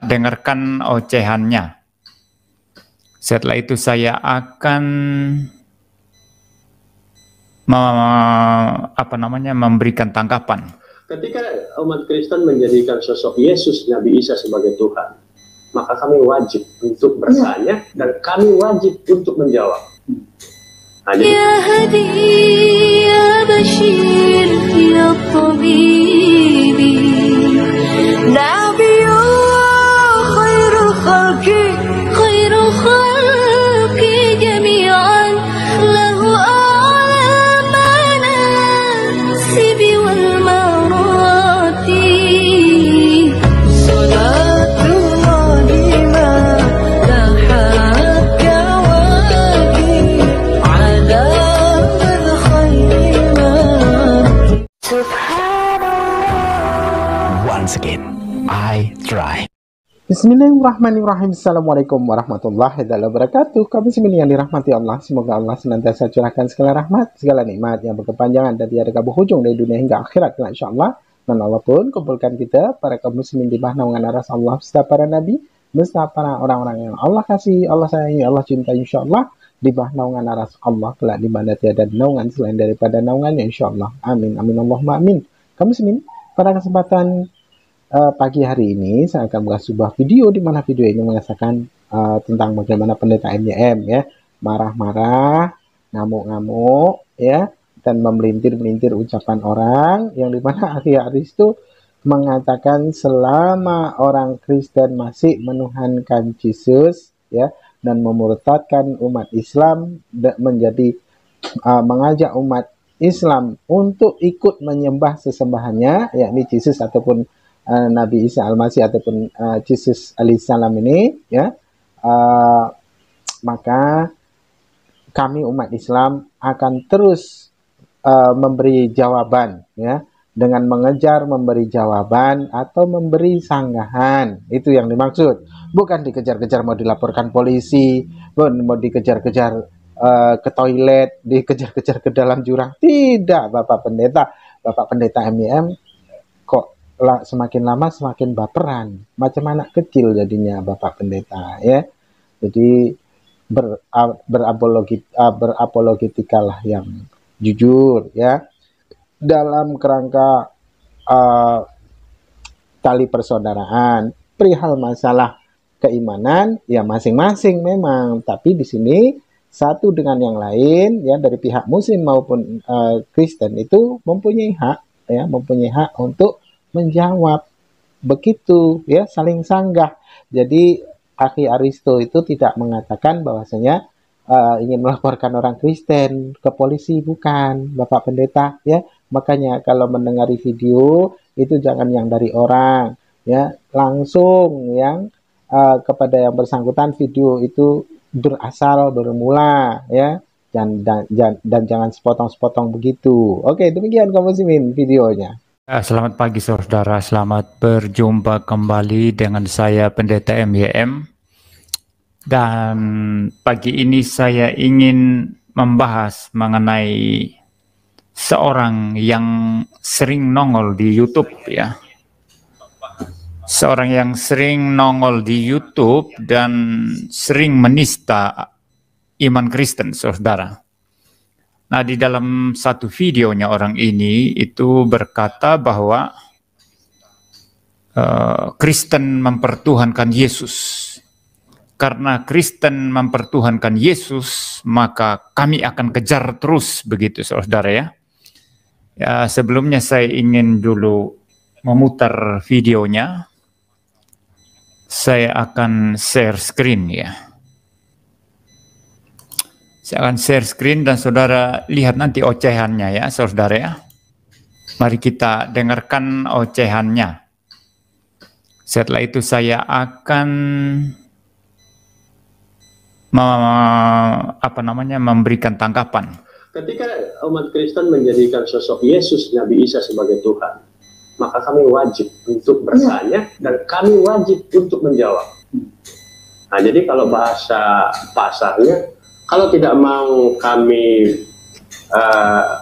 dengarkan ocehannya. Setelah itu saya akan memberikan tanggapan. Ketika umat Kristen menjadikan sosok Yesus Nabi Isa sebagai Tuhan, maka kami wajib untuk bertanya dan kami wajib untuk menjawab. Ya Hadi, ya Bashir, ya Tabibi, Nabiyullah khairul khalqi jami'an, lahu a'la manasibi wal marati, salatullahi ma lahat kawaki ala man khairi ma. Once again, I try. Bismillahirrahmanirrahim. Assalamualaikum warahmatullahi wabarakatuh. Kami semua yang dirahmati Allah, semoga Allah senantiasa curahkan segala rahmat, segala nikmat yang berkepanjangan dan tiada berhujung dari dunia hingga akhirat, insyaallah. Dan Allah pun kumpulkan kita para kaum muslimin di bawah naungan aras Allah beserta para nabi, beserta para orang-orang yang Allah kasih, Allah sayangi, Allah cintai, insyaallah, di bawah naungan aras Allah kelak di mana tiada naungan selain daripada naungannya, insyaallah. Amin amin Allahumma amin. Kaum muslimin, pada kesempatan pagi hari ini saya akan mengasih sebuah video di mana video ini mengesahkan tentang bagaimana pendeta MYM ya marah-marah, ngamuk-ngamuk ya, dan memelintir-melintir ucapan orang yang dimana Akhi-Aris itu mengatakan selama orang Kristen masih menuhankan Yesus ya dan memurtadkan umat Islam menjadi mengajak umat Islam untuk ikut menyembah sesembahannya yakni Yesus ataupun Nabi Isa Al-Masih ataupun Yesus alaihissalam ini ya, maka kami umat Islam akan terus memberi jawaban ya, dengan mengejar memberi jawaban atau memberi sanggahan. Itu yang dimaksud, bukan dikejar-kejar mau dilaporkan polisi, mau dikejar-kejar ke toilet, dikejar-kejar ke dalam jurang. Tidak, Bapak Pendeta MYM kok semakin lama semakin baperan, macam anak kecil jadinya Bapak Pendeta ya. Jadi berapologetikalah yang jujur ya, dalam kerangka tali persaudaraan perihal masalah keimanan ya masing-masing memang, tapi di sini satu dengan yang lain ya, dari pihak Muslim maupun Kristen itu mempunyai hak ya, mempunyai hak untuk menjawab, begitu ya, saling sanggah. Jadi Akhi Aristo itu tidak mengatakan bahwasanya ingin melaporkan orang Kristen ke polisi, bukan Bapak Pendeta ya. Makanya kalau mendengar video itu jangan yang dari orang ya, langsung yang kepada yang bersangkutan video itu berasal bermula ya, dan jangan sepotong-sepotong begitu. Oke, demikian kaum muslimin videonya. Selamat pagi saudara, selamat berjumpa kembali dengan saya Pendeta MYM. Dan pagi ini saya ingin membahas mengenai seorang yang sering nongol di YouTube ya. Seorang yang sering nongol di YouTube dan sering menista iman Kristen, saudara. Nah, di dalam satu videonya orang ini itu berkata bahwa Kristen mempertuhankan Yesus. Karena Kristen mempertuhankan Yesus, maka kami akan kejar terus, begitu saudara ya. Ya, sebelumnya saya ingin dulu memutar videonya. Saya akan share screen ya. Saya akan share screen dan saudara lihat nanti ocehannya ya saudara ya. Mari kita dengarkan ocehannya. Setelah itu saya akan memberikan tanggapan. Ketika umat Kristen menjadikan sosok Yesus Nabi Isa sebagai Tuhan, maka kami wajib untuk bertanya dan kami wajib untuk menjawab. Nah, jadi kalau bahasa pasarnya, kalau tidak mau kami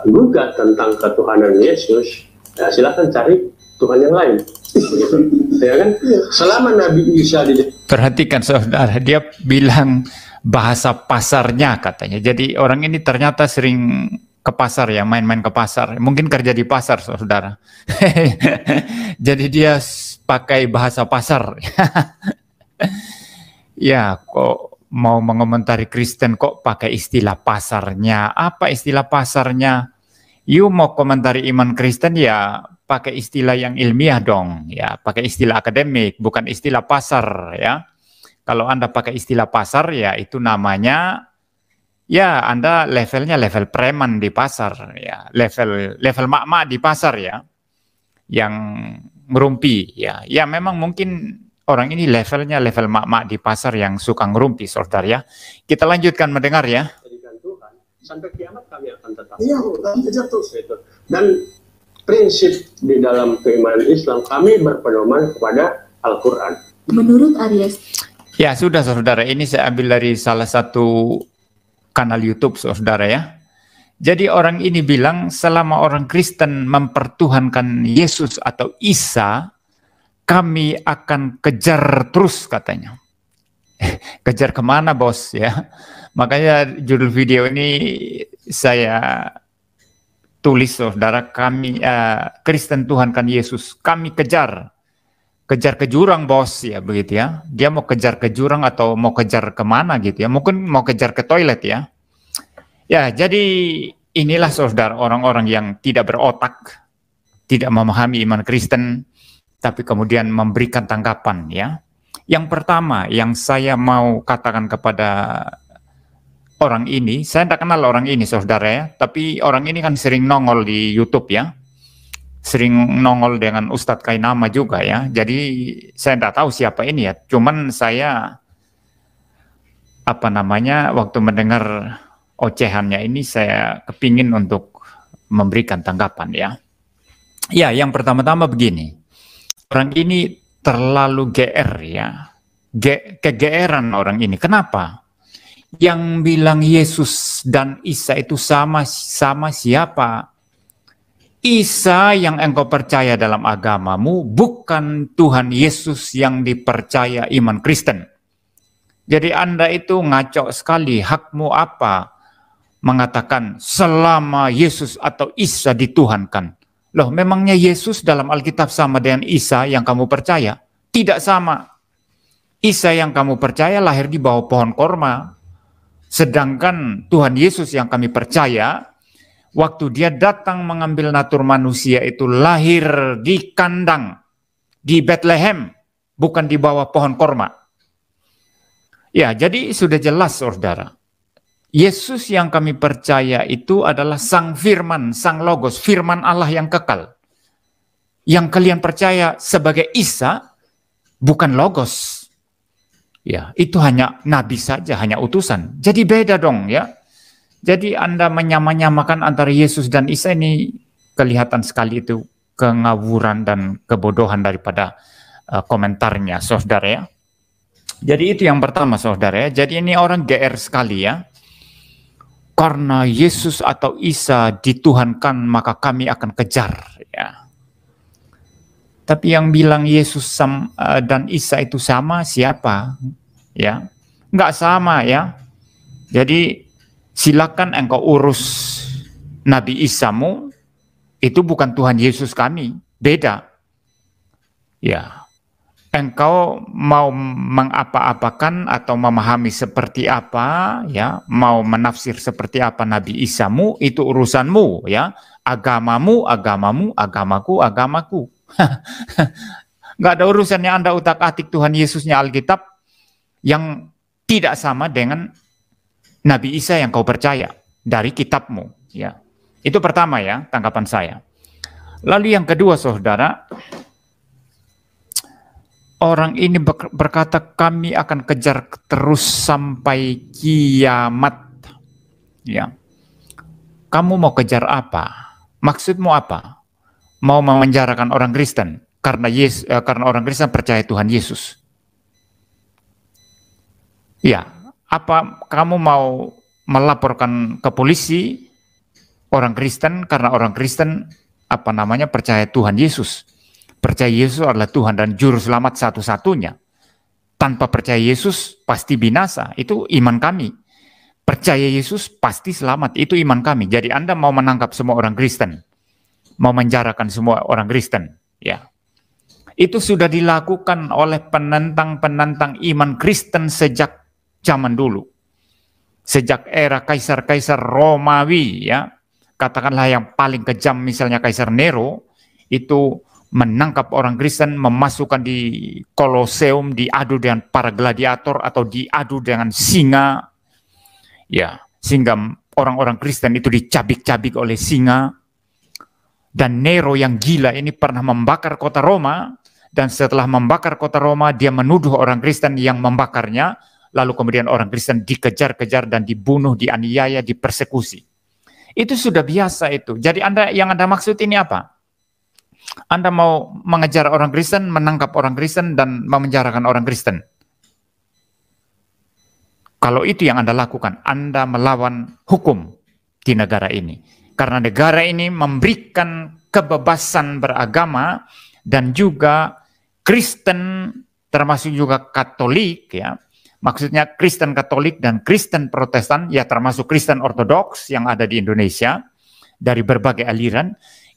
gugat tentang ketuhanan Yesus, ya silakan cari Tuhan yang lain. Begitu. Ya kan? Selama Nabi Isa Perhatikan saudara, dia bilang bahasa pasarnya katanya. Jadi orang ini ternyata sering ke pasar ya, main-main ke pasar. Mungkin kerja di pasar saudara. Jadi dia pakai bahasa pasar. Ya, kok mau mengomentari Kristen kok pakai istilah pasarnya? Apa istilah pasarnya? You mau komentari iman Kristen ya pakai istilah yang ilmiah dong, ya pakai istilah akademik, bukan istilah pasar ya. Kalau Anda pakai istilah pasar ya itu namanya ya Anda levelnya level preman di pasar ya, level mak-mak di pasar ya, yang ngerumpi ya. Ya memang mungkin orang ini levelnya level mak-mak di pasar yang suka ngerumpi saudara ya. Kita lanjutkan mendengar ya. dijadikan Tuhan, sampai kiamat kami akan tetap. Iya, terus itu. Dan prinsip di dalam keimanan Islam, kami berpedoman kepada Al-Quran. Menurut Aries, Ya sudah saudara, ini saya ambil dari salah satu kanal YouTube saudara ya. Jadi orang ini bilang selama orang Kristen mempertuhankan Yesus atau Isa, kami akan kejar terus katanya. Kejar kemana bos ya? Makanya judul video ini saya tulis saudara, kami Kristen Tuhankan Yesus, kami kejar ke jurang bos ya begitu ya. Dia mau kejar ke jurang atau mau kejar kemana gitu ya? Mungkin mau kejar ke toilet ya. Ya jadi inilah saudara orang-orang yang tidak berotak, tidak memahami iman Kristen, tapi kemudian memberikan tanggapan ya. Yang pertama yang saya mau katakan kepada orang ini, saya tidak kenal orang ini saudara ya, tapi orang ini kan sering nongol di YouTube ya, sering nongol dengan Ustadz Kainama juga ya, jadi saya tidak tahu siapa ini ya, cuman saya waktu mendengar ocehannya ini saya kepingin untuk memberikan tanggapan ya. Ya yang pertama-tama begini, orang ini terlalu GR ya, kegeeran orang ini, kenapa? Yang bilang Yesus dan Isa itu sama siapa? Isa yang engkau percaya dalam agamamu bukan Tuhan Yesus yang dipercaya iman Kristen. Jadi Anda itu ngaco sekali, hakmu apa mengatakan selama Yesus atau Isa dituhankan? Loh memangnya Yesus dalam Alkitab sama dengan Isa yang kamu percaya? Tidak sama. Isa yang kamu percaya lahir di bawah pohon korma. Sedangkan Tuhan Yesus yang kami percaya, waktu dia datang mengambil natur manusia itu lahir di kandang, di Bethlehem, bukan di bawah pohon korma. Ya, jadi sudah jelas saudara. Yesus yang kami percaya itu adalah Sang Firman, Sang Logos, Firman Allah yang kekal. Yang kalian percaya sebagai Isa, bukan Logos. Ya, itu hanya nabi saja, hanya utusan. Jadi beda dong ya. Jadi Anda menyamakan antara Yesus dan Isa ini kelihatan sekali itu kengawuran dan kebodohan daripada komentarnya saudara ya. Jadi itu yang pertama saudara ya. Jadi ini orang GR sekali ya. Karena Yesus atau Isa dituhankan maka kami akan kejar ya. Tapi yang bilang Yesus dan Isa itu sama siapa? Ya, nggak sama ya. Jadi silakan engkau urus Nabi Isamu, itu bukan Tuhan Yesus kami, beda. Ya, engkau mau mengapa-apakan atau memahami seperti apa, ya, mau menafsir seperti apa Nabi Isamu, itu urusanmu, ya. Agamamu, agamaku, agamaku. Nggak ada urusannya Anda utak-atik Tuhan Yesusnya Alkitab yang tidak sama dengan Nabi Isa yang kau percaya dari kitabmu. Ya, itu pertama ya tanggapan saya. Lalu yang kedua saudara, orang ini berkata kami akan kejar terus sampai kiamat. Ya, kamu mau kejar apa? Maksudmu apa? Mau memenjarakan orang Kristen karena orang Kristen percaya Tuhan Yesus. Ya, apa kamu mau melaporkan ke polisi orang Kristen karena orang Kristen percaya Tuhan Yesus? percaya Yesus adalah Tuhan dan Juru Selamat satu-satunya. Tanpa percaya Yesus pasti binasa, itu iman kami. Percaya Yesus pasti selamat, itu iman kami. Jadi Anda mau menangkap semua orang Kristen, mau menjarakan semua orang Kristen, ya. Itu sudah dilakukan oleh penentang-penentang iman Kristen sejak zaman dulu. Sejak era kaisar-kaisar Romawi, ya. Katakanlah yang paling kejam misalnya Kaisar Nero, itu menangkap orang Kristen, memasukkan di Koloseum, diadu dengan para gladiator atau diadu dengan singa, ya, sehingga orang-orang Kristen itu dicabik-cabik oleh singa. Dan Nero yang gila ini pernah membakar kota Roma, dan setelah membakar kota Roma dia menuduh orang Kristen yang membakarnya, lalu kemudian orang Kristen dikejar-kejar dan dibunuh, dianiaya, dipersekusi. Itu sudah biasa itu. Jadi yang Anda maksud ini apa? Anda mau mengejar orang Kristen, menangkap orang Kristen, dan memenjarakan orang Kristen. Kalau itu yang Anda lakukan, Anda melawan hukum di negara ini. Karena negara ini memberikan kebebasan beragama, dan juga Kristen, termasuk juga Katolik, ya. Maksudnya Kristen Katolik dan Kristen Protestan, ya termasuk Kristen Ortodoks yang ada di Indonesia, dari berbagai aliran,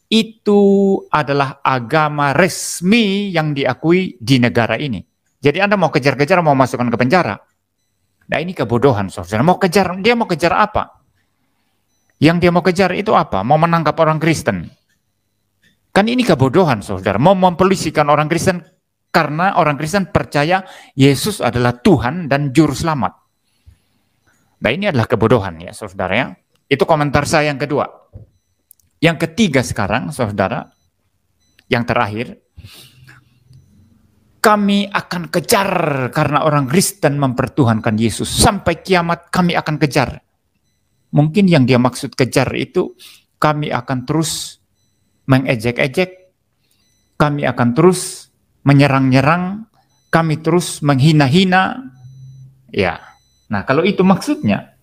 itu adalah agama resmi yang diakui di negara ini. Jadi Anda mau kejar-kejar, mau masukkan ke penjara. Nah ini kebodohan, saudara. Dia mau kejar apa? Yang dia mau kejar itu apa? Mau menangkap orang Kristen. Kan ini kebodohan, saudara. Mau mempolisikan orang Kristen karena orang Kristen percaya Yesus adalah Tuhan dan Juru Selamat. Nah ini adalah kebodohan ya, saudara ya. Itu komentar saya yang kedua. Yang ketiga sekarang, saudara, yang terakhir, kami akan kejar karena orang Kristen mempertuhankan Yesus. Sampai kiamat kami akan kejar. Mungkin yang dia maksud kejar itu, kami akan terus mengejek-ejek, kami akan terus menyerang-nyerang, kami terus menghina-hina. Ya, nah kalau itu maksudnya,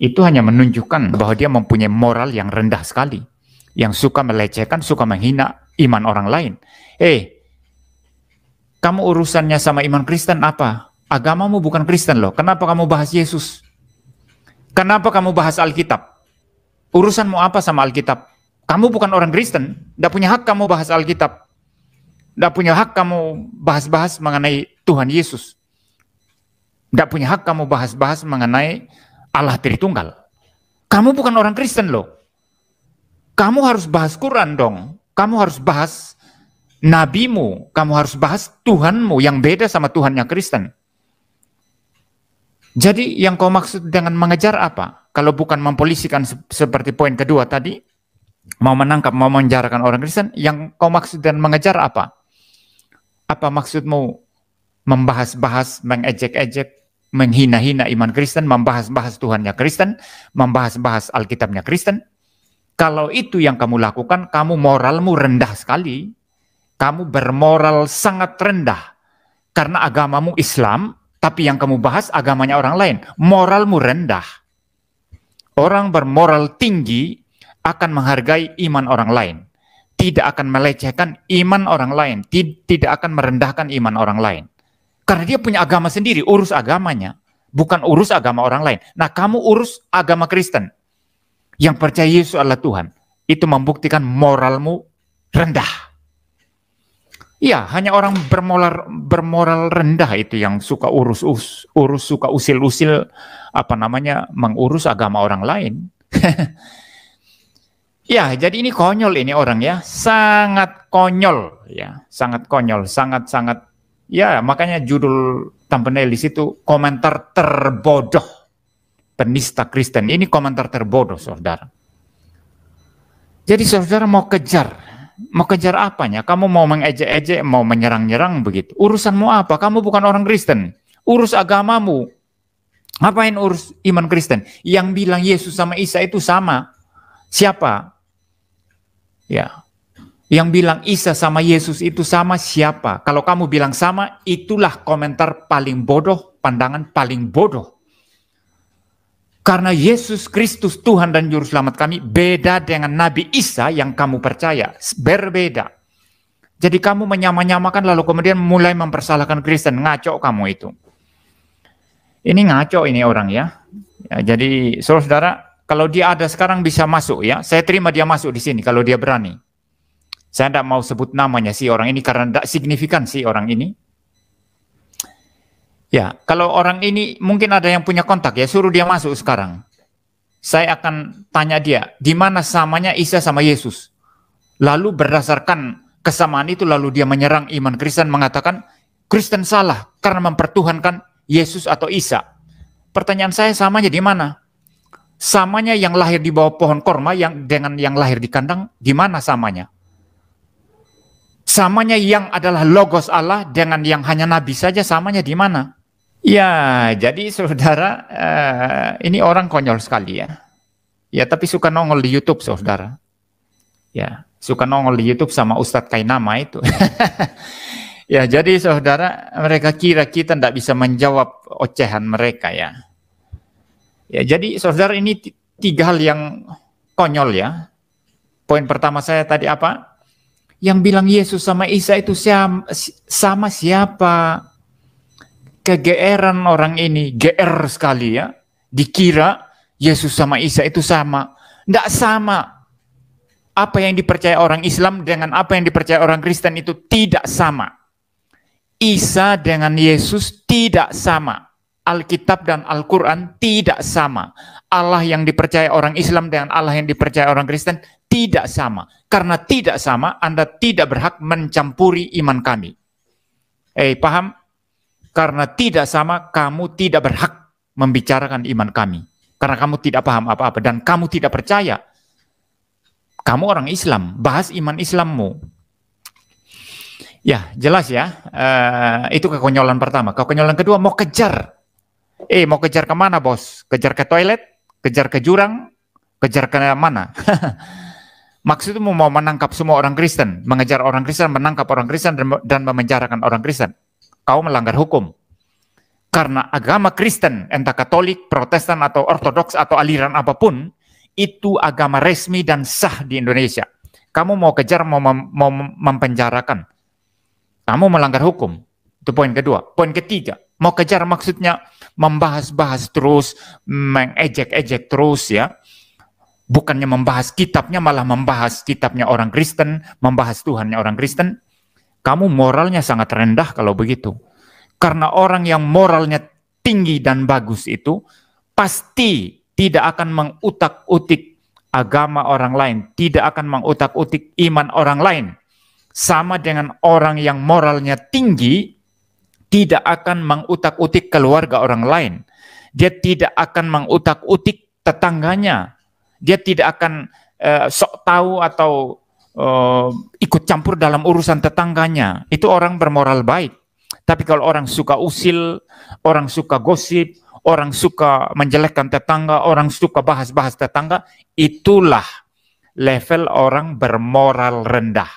itu hanya menunjukkan bahwa dia mempunyai moral yang rendah sekali. Yang suka melecehkan, suka menghina iman orang lain. Kamu urusannya sama iman Kristen apa? Agamamu bukan Kristen loh. Kenapa kamu bahas Yesus? Kenapa kamu bahas Alkitab? Urusanmu apa sama Alkitab? Kamu bukan orang Kristen. Tidak punya hak kamu bahas Alkitab. Tidak punya hak kamu bahas-bahas mengenai Tuhan Yesus. Tidak punya hak kamu bahas-bahas mengenai Allah Tritunggal. Kamu bukan orang Kristen loh. Kamu harus bahas Quran dong. Kamu harus bahas nabimu. Kamu harus bahas Tuhanmu yang beda sama Tuhannya Kristen. Jadi yang kau maksud dengan mengejar apa? Kalau bukan mempolisikan seperti poin kedua tadi, mau menangkap, mau menjarakan orang Kristen, yang kau maksud dan mengejar apa? Apa maksudmu membahas-bahas, mengejek-ejek, menghina-hina iman Kristen, membahas-bahas Tuhannya Kristen, membahas-bahas Alkitabnya Kristen? Kalau itu yang kamu lakukan, kamu moralmu rendah sekali. Kamu bermoral sangat rendah. Karena agamamu Islam, tapi yang kamu bahas agamanya orang lain. Moralmu rendah. Orang bermoral tinggi akan menghargai iman orang lain. Tidak akan melecehkan iman orang lain. Tidak akan merendahkan iman orang lain. Karena dia punya agama sendiri, urus agamanya. Bukan urus agama orang lain. Nah, kamu urus agama Kristen. Yang percaya Yesus adalah Tuhan. Itu membuktikan moralmu rendah. Ya, hanya orang bermoral rendah itu yang suka suka usil-usil, mengurus agama orang lain. Ya, jadi ini konyol ini orang ya, sangat konyol ya, sangat konyol, sangat-sangat. Ya, makanya judul thumbnail di situ komentar terbodoh. Penista Kristen, ini komentar terbodoh, saudara. Jadi saudara mau kejar apanya? Kamu mau mengejek-ejek, mau menyerang-nyerang begitu. Urusanmu apa? Kamu bukan orang Kristen. Urus agamamu. Ngapain urus iman Kristen? Yang bilang Yesus sama Isa itu sama. Siapa? Ya. Yang bilang Isa sama Yesus itu sama siapa? Kalau kamu bilang sama, itulah komentar paling bodoh, pandangan paling bodoh. Karena Yesus Kristus Tuhan dan Juru Selamat kami beda dengan Nabi Isa yang kamu percaya. Berbeda. Jadi kamu menyamakan lalu kemudian mulai mempersalahkan Kristen. Ngaco kamu itu. Ini ngaco ini orang ya. Jadi saudara, kalau dia ada sekarang bisa masuk ya. Saya terima dia masuk di sini kalau dia berani. Saya tidak mau sebut namanya si orang ini karena tidak signifikan si orang ini. Ya, kalau orang ini mungkin ada yang punya kontak ya, suruh dia masuk sekarang. Saya akan tanya dia, di mana samanya Isa sama Yesus? Lalu berdasarkan kesamaan itu lalu dia menyerang iman Kristen mengatakan Kristen salah karena mempertuhankan Yesus atau Isa. Pertanyaan saya samanya di mana? Samanya yang lahir di bawah pohon korma yang dengan yang lahir di kandang, di mana samanya? Samanya yang adalah logos Allah dengan yang hanya nabi saja, samanya di mana? Ya, jadi saudara, ini orang konyol sekali ya. Ya, tapi suka nongol di YouTube saudara. Ya, suka nongol di YouTube sama Ustadz Kainama itu. Ya, jadi saudara, mereka kira kita tidak bisa menjawab ocehan mereka ya. Ya, jadi saudara ini tiga hal yang konyol ya. Poin pertama saya tadi apa? Yang bilang Yesus sama Isa itu sama siapa? Kegeeran orang ini, GR sekali ya. Dikira Yesus sama Isa itu sama. Tidak sama. Apa yang dipercaya orang Islam dengan apa yang dipercaya orang Kristen itu tidak sama. Isa dengan Yesus tidak sama. Alkitab dan Al-Quran tidak sama. Allah yang dipercaya orang Islam dengan Allah yang dipercaya orang Kristen tidak sama. Karena tidak sama, Anda tidak berhak mencampuri iman kami. Paham? Karena tidak sama, kamu tidak berhak membicarakan iman kami. Karena kamu tidak paham apa-apa dan kamu tidak percaya. Kamu orang Islam, bahas iman Islammu. Ya, jelas ya. Itu kekonyolan pertama. Kekonyolan kedua, mau kejar. Mau kejar kemana bos? Kejar ke toilet? Kejar ke jurang? Kejar ke mana? Maksudnya mau menangkap semua orang Kristen. Mengejar orang Kristen, menangkap orang Kristen, dan memenjarakan orang Kristen. Kau melanggar hukum. Karena agama Kristen, entah Katolik, Protestan, atau Ortodoks, atau aliran apapun, itu agama resmi dan sah di Indonesia. Kamu mau kejar, mau mempenjarakan. Kamu melanggar hukum. Itu poin kedua. Poin ketiga, mau kejar maksudnya membahas-bahas terus, mengejek-ejek terus ya. Bukannya membahas kitabnya, malah membahas kitabnya orang Kristen, membahas Tuhannya orang Kristen. Kamu moralnya sangat rendah kalau begitu. Karena orang yang moralnya tinggi dan bagus itu pasti tidak akan mengutak-utik agama orang lain, tidak akan mengutak-utik iman orang lain. Sama dengan orang yang moralnya tinggi tidak akan mengutak-utik keluarga orang lain. Dia tidak akan mengutak-utik tetangganya. Dia tidak akan sok tahu atau ikut campur dalam urusan tetangganya. Itu orang bermoral baik. Tapi kalau orang suka usil, orang suka gosip, orang suka menjelekkan tetangga, orang suka bahas-bahas tetangga, itulah level orang bermoral rendah.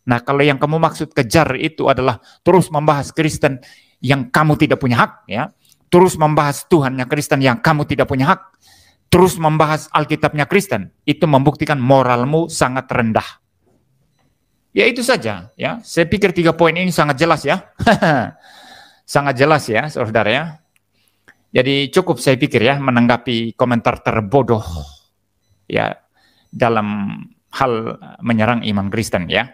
Nah, kalau yang kamu maksud kejar itu adalah terus membahas Kristen yang kamu tidak punya hak, ya. Terus membahas Tuhannya Kristen yang kamu tidak punya hak. Terus membahas Alkitabnya Kristen, itu membuktikan moralmu sangat rendah. Ya itu saja ya. Saya pikir 3 poin ini sangat jelas ya. Sangat jelas ya saudara ya. Jadi cukup saya pikir ya menanggapi komentar terbodoh ya dalam hal menyerang iman Kristen ya.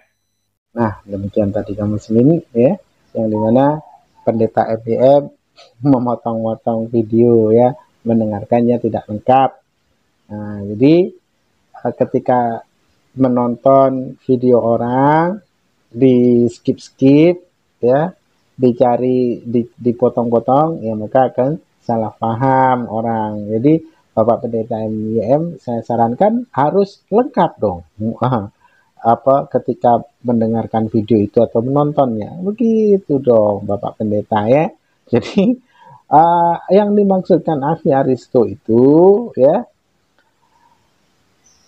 Nah, demikian tadi kamu sendiri ya, yang dimana pendeta FBM memotong-motong video ya, mendengarkannya tidak lengkap. Nah, jadi ketika menonton video orang di skip ya, dicari dipotong-potong ya, maka akan salah paham orang. Jadi Bapak Pendeta MYM saya sarankan harus lengkap dong. Ketika mendengarkan video itu atau menontonnya, begitu dong Bapak Pendeta ya. Jadi yang dimaksudkan Avi Aristo itu ya,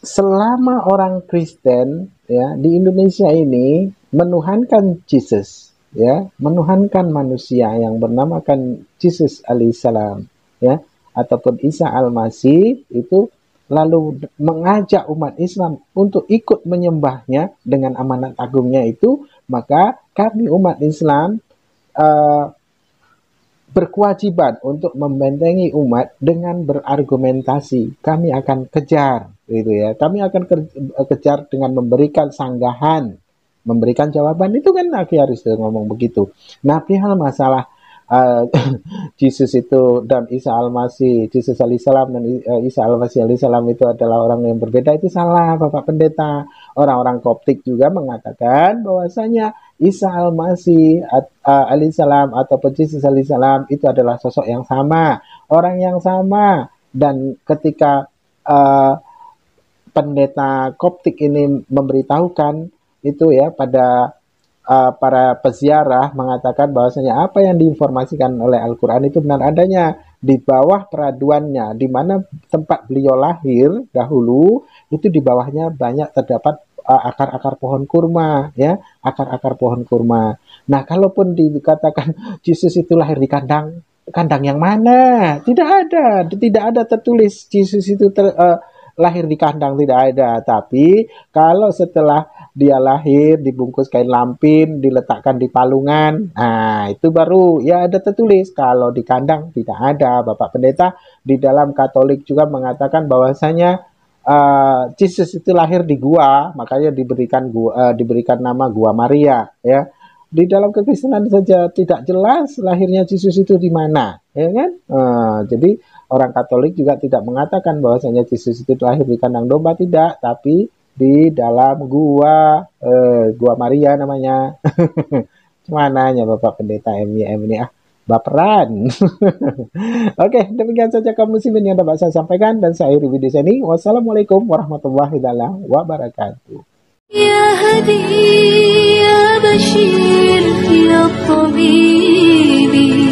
selama orang Kristen ya di Indonesia ini menuhankan Yesus ya, menuhankan manusia yang bernamakan Yesus alaihissalam ya, ataupun Isa al-Masih itu, lalu mengajak umat Islam untuk ikut menyembahnya dengan amanat agungnya itu, maka kami umat Islam berkewajiban untuk membentengi umat dengan berargumentasi. Kami akan kejar, gitu ya. Kami akan kejar dengan memberikan sanggahan, memberikan jawaban. Itu kan Akhi Haris ngomong begitu. Nah, perihal masalah Yesus itu dan Isa Al-Masih, Yesus alaihissalam dan Isa Al-Masih alaihissalam itu adalah orang yang berbeda, itu salah Bapak Pendeta. Orang-orang Koptik juga mengatakan bahwasanya Isa Al-Masih alaihissalam ataupun Yesus alaihissalam itu adalah sosok yang sama, orang yang sama. Dan ketika pendeta Koptik ini memberitahukan itu ya pada para peziarah, mengatakan bahwasanya apa yang diinformasikan oleh Al-Quran itu benar adanya. Di bawah peraduannya, di mana tempat beliau lahir dahulu, itu di bawahnya banyak terdapat akar-akar pohon kurma, ya, akar-akar pohon kurma. Nah, kalaupun dikatakan Yesus itu lahir di kandang yang mana? Tidak ada tertulis Yesus itu lahir di kandang, tidak ada. Tapi kalau setelah dia lahir dibungkus kain lampin, diletakkan di palungan, nah itu baru ya ada tertulis. Kalau di kandang tidak ada. Bapak Pendeta di dalam Katolik juga mengatakan bahwasanya Yesus itu lahir di gua, makanya diberikan nama Gua Maria, ya. Di dalam kekristenan saja tidak jelas lahirnya Yesus itu di mana, ya kan? Jadi orang Katolik juga tidak mengatakan bahwasanya Yesus itu lahir di kandang domba, tidak, tapi di dalam gua Maria namanya. Cumananya Bapak Pendeta MYM ini baperan. Oke, demikian saja kaum muslimin yang dapat saya sampaikan, dan saya akhiri video ini. Wassalamualaikum warahmatullahi wabarakatuh. يا هدي يا بشير يا طبيبي